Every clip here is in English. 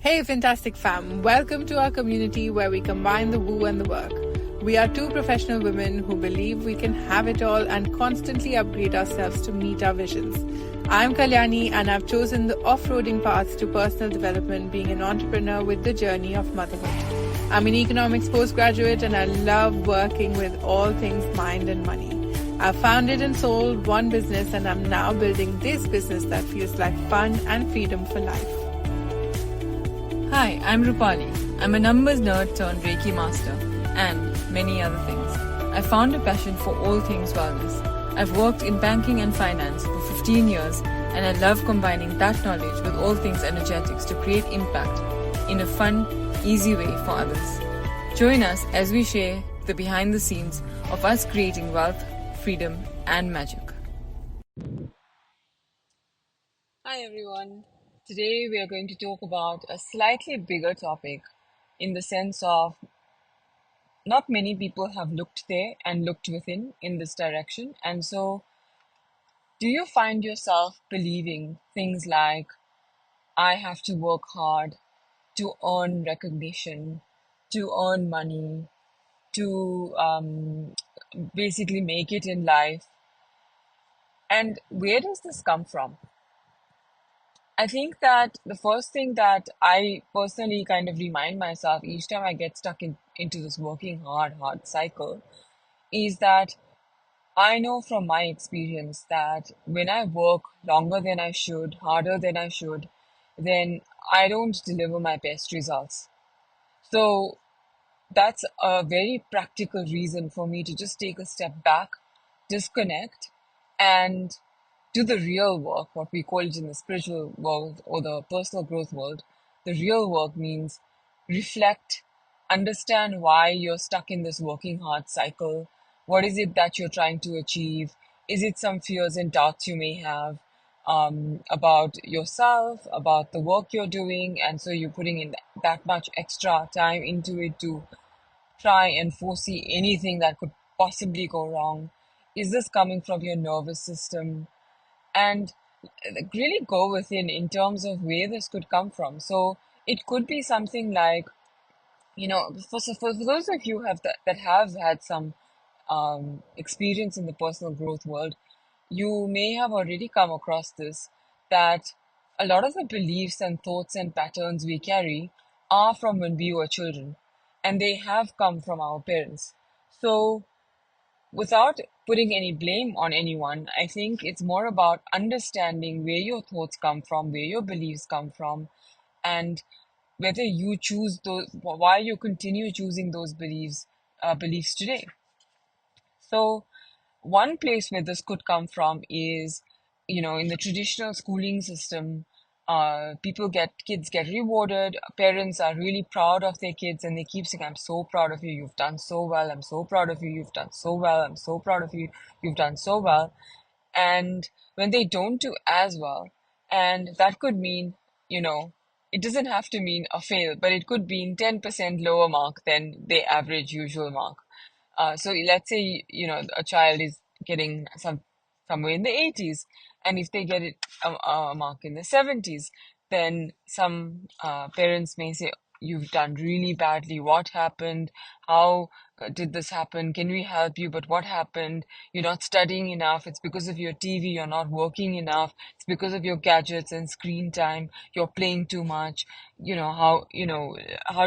Hey, fantastic fam. Welcome to our community where we combine the woo and the work. We are two professional women who believe we can have it all and constantly upgrade ourselves to meet our visions. I'm Kalyani and I've chosen the off-roading path to personal development, being an entrepreneur with the journey of motherhood. I'm an economics postgraduate and I love working with all things mind and money. I've founded and sold one business and I'm now building this business that feels like fun and freedom for life. Hi, I'm Rupali. I'm a numbers nerd turned Reiki master and many other things. I found a passion for all things wellness. I've worked in banking and finance for 15 years and I love combining that knowledge with all things energetics to create impact in a fun, easy way for others. Join us as we share the behind the scenes of us creating wealth, freedom and magic. Hi everyone. Today we are going to talk about a slightly bigger topic in the sense of not many people have looked there and looked within in this direction. And so, do you find yourself believing things like, I have to work hard to earn recognition, to earn money, to basically make it in life? And where does this come from? I think that the first thing that I personally kind of remind myself each time I get stuck into this working hard cycle is that I know from my experience that when I work longer than I should, harder than I should, then I don't deliver my best results. So that's a very practical reason for me to just take a step back, disconnect, and do the real work, what we call it in the spiritual world or the personal growth world. The real work means reflect, understand why you're stuck in this working hard cycle. What is it that you're trying to achieve? Is it some fears and doubts you may have about yourself, about the work you're doing? And so you're putting in that much extra time into it to try and foresee anything that could possibly go wrong. Is this coming from your nervous system? And really go within in terms of where this could come from. So it could be something like, for those of you that have had some experience in the personal growth world, you may have already come across this, that a lot of the beliefs and thoughts and patterns we carry are from when we were children, and they have come from our parents. So without putting any blame on anyone, I think it's more about understanding where your thoughts come from, where your beliefs come from, and whether you choose those, why you continue choosing those beliefs today. So, one place where this could come from is, in the traditional schooling system, kids get rewarded. Parents are really proud of their kids and they keep saying, I'm so proud of you. You've done so well. I'm so proud of you. You've done so well. I'm so proud of you. You've done so well. And when they don't do as well, and that could mean, it doesn't have to mean a fail, but it could mean 10% lower mark than the average usual mark. So let's say, a child is getting somewhere in the 80s, and if they get a mark in the 70s, then some parents may say, you've done really badly. What happened? How did this happen? Can we help you? But what happened? You're not studying enough. It's because of your TV. You're not working enough. It's because of your gadgets and screen time. You're playing too much. How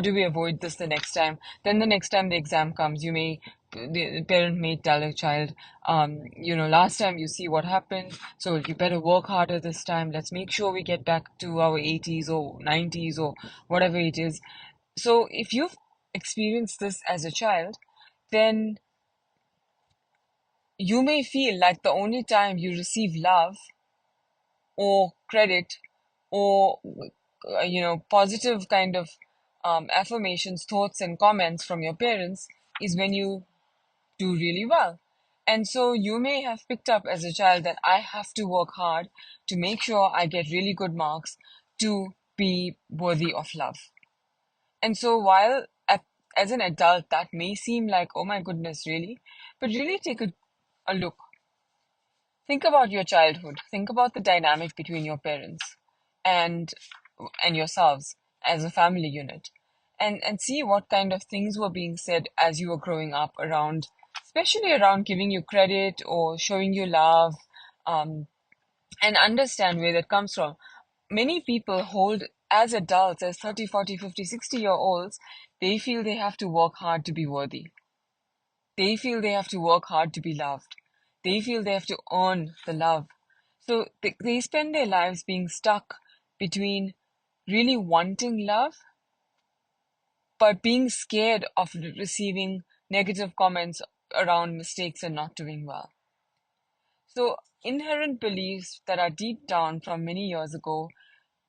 do we avoid this the next time? Then the next time the exam comes, the parent may tell a child, last time you see what happened, so you better work harder this time. Let's make sure we get back to our 80s or 90s or whatever it is. So if you've experienced this as a child, then you may feel like the only time you receive love or credit or positive kind of affirmations, thoughts and comments from your parents is when you do really well. And so you may have picked up as a child that I have to work hard to make sure I get really good marks to be worthy of love. And so while as an adult that may seem like, oh my goodness, really, but really take a look. Think about your childhood. Think about the dynamic between your parents and yourselves. as a family unit, and see what kind of things were being said as you were growing up around, especially around giving you credit or showing you love, um, and understand where that comes from. Many people hold, as adults, as 30, 40, 50, 60 year olds, they feel they have to work hard to be worthy. They feel they have to work hard to be loved. They feel they have to earn the love. So they spend their lives being stuck between really wanting love, but being scared of receiving negative comments around mistakes and not doing well. So inherent beliefs that are deep down from many years ago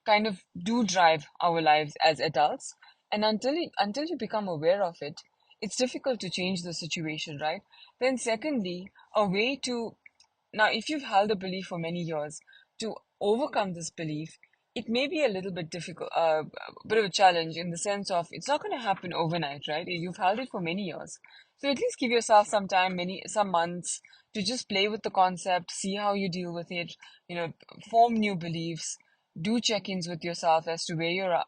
kind of do drive our lives as adults. And until you become aware of it, it's difficult to change the situation, right? Then secondly, a way to, now if you've held a belief for many years, to overcome this belief, it may be a little bit difficult, a bit of a challenge in the sense of it's not going to happen overnight, right? You've held it for many years. So at least give yourself some time, some months, to just play with the concept, see how you deal with it, you know, form new beliefs, do check-ins with yourself as to where you're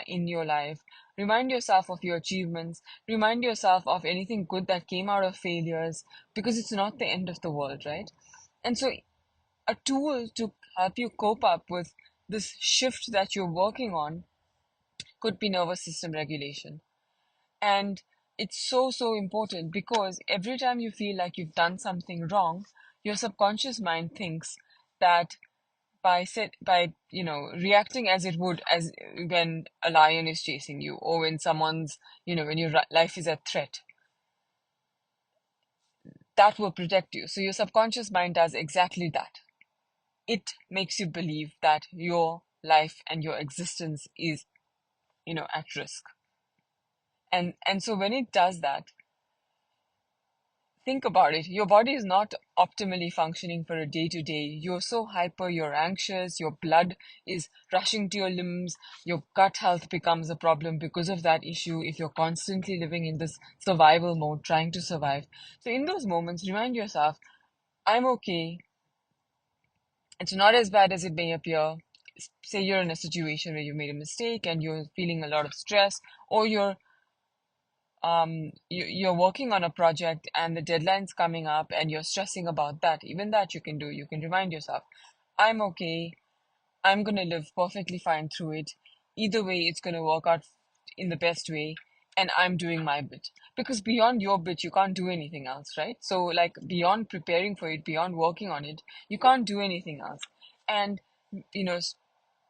in your life. Remind yourself of your achievements. Remind yourself of anything good that came out of failures, because it's not the end of the world, right? And so, a tool to help you cope up with this shift that you're working on could be nervous system regulation. And it's so, so important, because every time you feel like you've done something wrong, your subconscious mind thinks that by reacting as it would as when a lion is chasing you, or when someone's, when your life is at threat, that will protect you. So your subconscious mind does exactly that. It makes you believe that your life and your existence is, at risk. And so when it does that, think about it. Your body is not optimally functioning for a day to day. You're so hyper, you're anxious, your blood is rushing to your limbs, your gut health becomes a problem because of that issue if you're constantly living in this survival mode, trying to survive. So in those moments, remind yourself, I'm okay. It's not as bad as it may appear. Say you're in a situation where you made a mistake and you're feeling a lot of stress, or you're working on a project and the deadline's coming up and you're stressing about that. Even that you can do. You can remind yourself, I'm okay. I'm gonna live perfectly fine through it. Either way, it's gonna work out in the best way, and I'm doing my bit. Because beyond your bit, you can't do anything else, right? So, like, beyond preparing for it, beyond working on it, you can't do anything else. And, you know,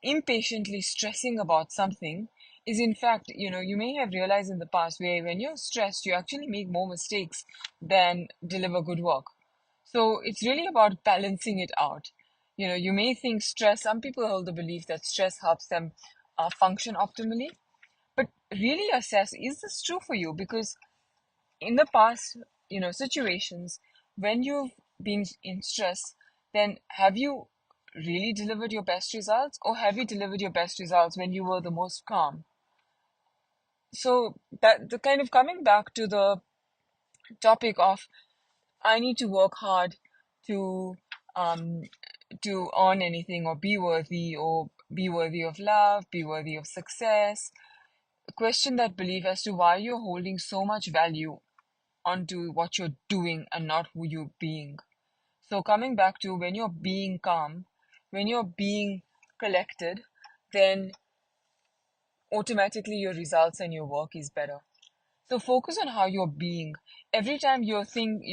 impatiently stressing about something is, in fact, you may have realized in the past, where when you're stressed, you actually make more mistakes than deliver good work. So it's really about balancing it out. You may think stress, some people hold the belief that stress helps them function optimally, but really assess, is this true for you? Because in the past, situations, when you've been in stress, then have you really delivered your best results, or have you delivered your best results when you were the most calm? So that the kind of coming back to the topic of, I need to work hard to um to earn anything, or be worthy of love, be worthy of success. Question that belief as to why you're holding so much value onto what you're doing and not who you're being. So coming back to, when you're being calm, when you're being collected, then automatically your results and your work is better. So focus on how you're being. Every time you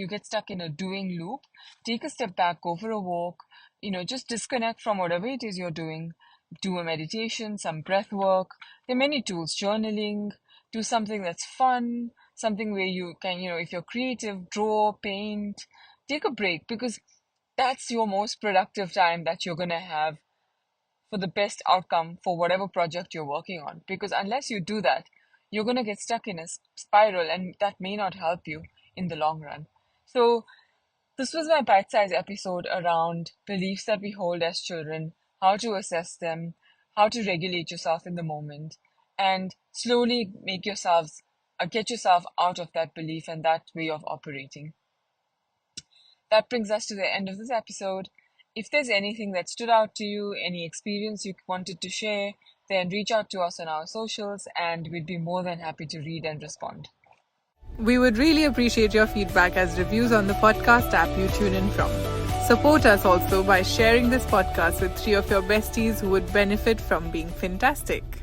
get stuck in a doing loop, take a step back, go for a walk, just disconnect from whatever it is you're doing. Do a meditation, some breath work. There are many tools, journaling, do something that's fun, something where you can, if you're creative, draw, paint, take a break, because that's your most productive time that you're going to have for the best outcome for whatever project you're working on. Because unless you do that, you're going to get stuck in a spiral, and that may not help you in the long run. So, this was my bite sized episode around beliefs that we hold as children, how to assess them, how to regulate yourself in the moment, and slowly get yourself out of that belief and that way of operating. That brings us to the end of this episode. If there's anything that stood out to you, any experience you wanted to share, then reach out to us on our socials and we'd be more than happy to read and respond. We would really appreciate your feedback as reviews on the podcast app you tune in from. Support us also by sharing this podcast with 3 of your besties who would benefit from being fantastic.